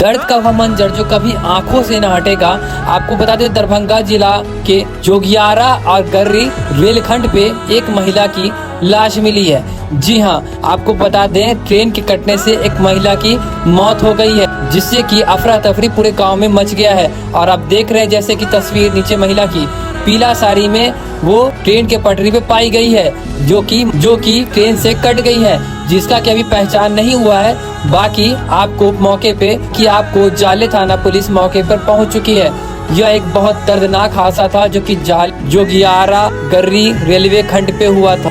दर्द का वह मंजर जो कभी आंखों से न हटेगा। आपको बता दें, दरभंगा जिला के जोगियारा और गर्री रेलखंड पे एक महिला की लाश मिली है। जी हाँ, आपको बता दें, ट्रेन के कटने से एक महिला की मौत हो गई है, जिससे कि अफरा तफरी पूरे गांव में मच गया है। और आप देख रहे हैं जैसे कि तस्वीर नीचे महिला की पीला साड़ी में वो ट्रेन के पटरी पे पाई गई है, जो कि ट्रेन से कट गई है, जिसका कि अभी पहचान नहीं हुआ है। बाकी आपको मौके पे कि आपको जाले थाना पुलिस मौके पर पहुंच चुकी है। यह एक बहुत दर्दनाक हादसा था जो कि जोगियारा गर्री रेलवे खंड पे हुआ था।